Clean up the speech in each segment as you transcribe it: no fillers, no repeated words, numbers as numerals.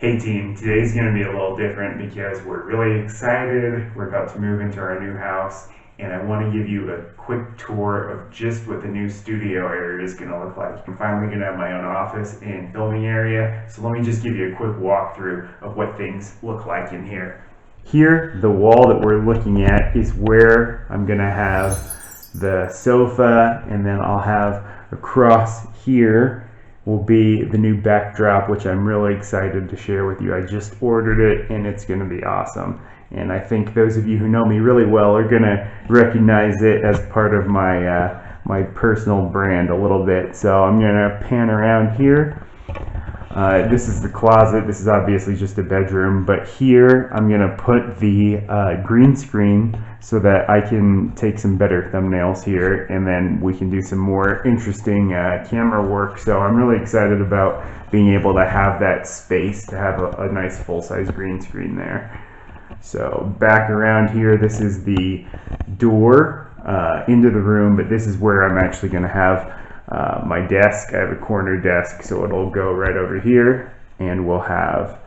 Hey team, today's going to be a little different because we're really excited. We're about to move into our new house, and I want to give you a quick tour of just what the new studio area is going to look like. I'm finally going to have my own office and filming area, so let me just give you a quick walkthrough of what things look like in here. Here, the wall that we're looking at is where I'm going to have the sofa, and then I'll have across here will be the new backdrop, which I'm really excited to share with you. I just ordered it and it's going to be awesome. And I think those of you who know me really well are going to recognize it as part of my personal brand a little bit. So I'm going to pan around here. This is the closet. This is obviously just a bedroom, but here I'm going to put the green screen so that I can take some better thumbnails here, and then we can do some more interesting camera work. So I'm really excited about being able to have that space to have a nice full-size green screen there. So back around here, this is the door into the room, but this is where I'm actually going to have my desk. I have a corner desk, so it'll go right over here, and we'll have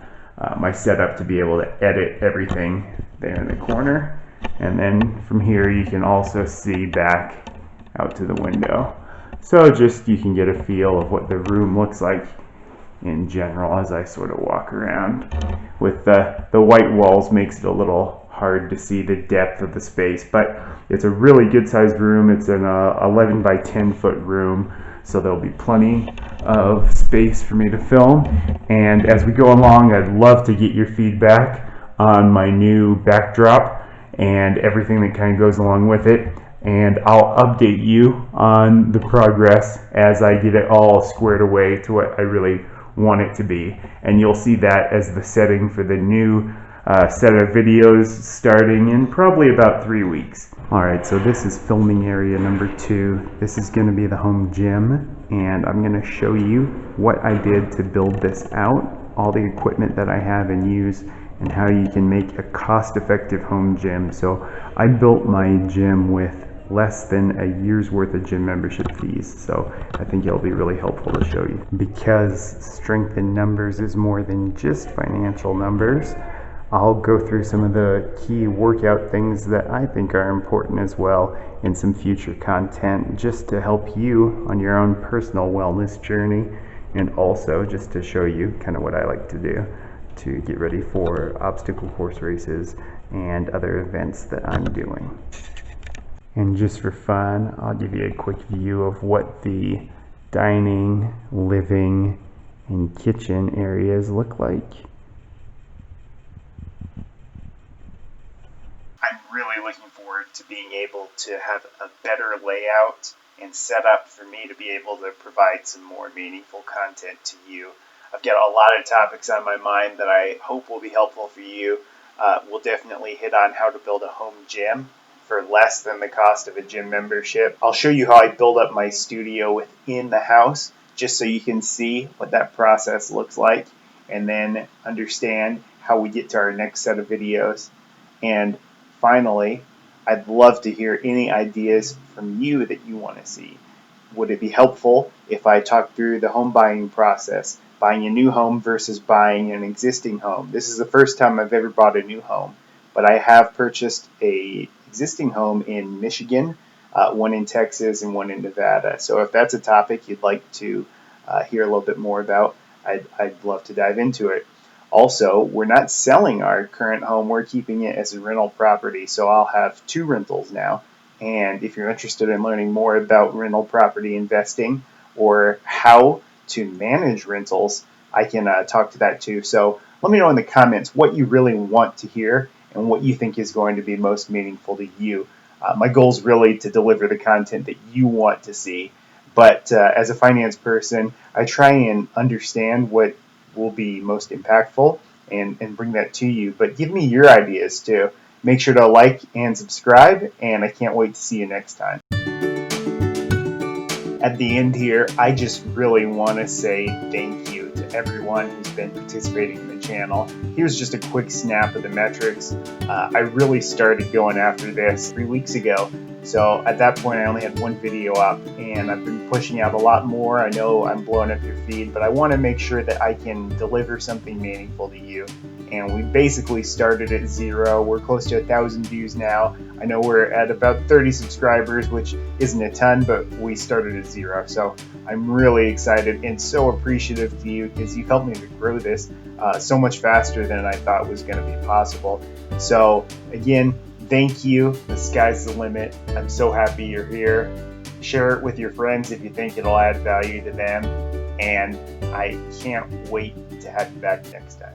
my setup to be able to edit everything there in the corner. And then from here you can also see back out to the window. So just you can get a feel of what the room looks like in general as I sort of walk around. With the white walls makes it a little hard to see the depth of the space, but it's a really good sized room. It's an 11 by 10 foot room, so there'll be plenty of space for me to film. And as we go along, I'd love to get your feedback on my new backdrop and everything that kind of goes along with it, and I'll update you on the progress as I get it all squared away to what I really want it to be. And you'll see that as the setting for the new set of videos starting in probably about 3 weeks. Alright, so this is filming area number 2. This is going to be the home gym, and I'm going to show you what I did to build this out, all the equipment that I have and use, and how you can make a cost-effective home gym. So I built my gym with less than a year's worth of gym membership fees, so I think it'll be really helpful to show you. Because strength in numbers is more than just financial numbers, I'll go through some of the key workout things that I think are important as well in some future content, just to help you on your own personal wellness journey, and also just to show you kind of what I like to do to get ready for obstacle course races and other events that I'm doing. And just for fun, I'll give you a quick view of what the dining, living, and kitchen areas look like. I'm really looking forward to being able to have a better layout and setup for me to be able to provide some more meaningful content to you. I've got a lot of topics on my mind that I hope will be helpful for you. We'll definitely hit on how to build a home gym for less than the cost of a gym membership. I'll show you how I build up my studio within the house, just so you can see what that process looks like, and then understand how we get to our next set of videos. And finally, I'd love to hear any ideas from you that you want to see. Would it be helpful if I talk through the home buying process, buying a new home versus buying an existing home? This is the first time I've ever bought a new home, but I have purchased a existing home in Michigan, one in Texas, and one in Nevada. So if that's a topic you'd like to hear a little bit more about, I'd love to dive into it. Also, we're not selling our current home. We're keeping it as a rental property, so I'll have 2 rentals now. And if you're interested in learning more about rental property investing or how to manage rentals, I can talk to that too. So let me know in the comments what you really want to hear and what you think is going to be most meaningful to you. My goal is really to deliver the content that you want to see. But as a finance person, I try and understand what will be most impactful and bring that to you. But give me your ideas too. Make sure to like and subscribe, and I can't wait to see you next time. At the end here, I just really want to say thank you to everyone who's been participating in the channel. Here's just a quick snap of the metrics. I really started going after this 3 weeks ago. So at that point, I only had one video up, and I've been pushing out a lot more. I know I'm blowing up your feed, but I want to make sure that I can deliver something meaningful to you. And we basically started at 0. We're close to 1,000 views now. I know we're at about 30 subscribers, which isn't a ton, but we started at 0. So I'm really excited and so appreciative to you, because you've helped me to grow this so much faster than I thought was going to be possible. So again, thank you. The sky's the limit. I'm so happy you're here. Share it with your friends if you think it'll add value to them. And I can't wait to have you back next time.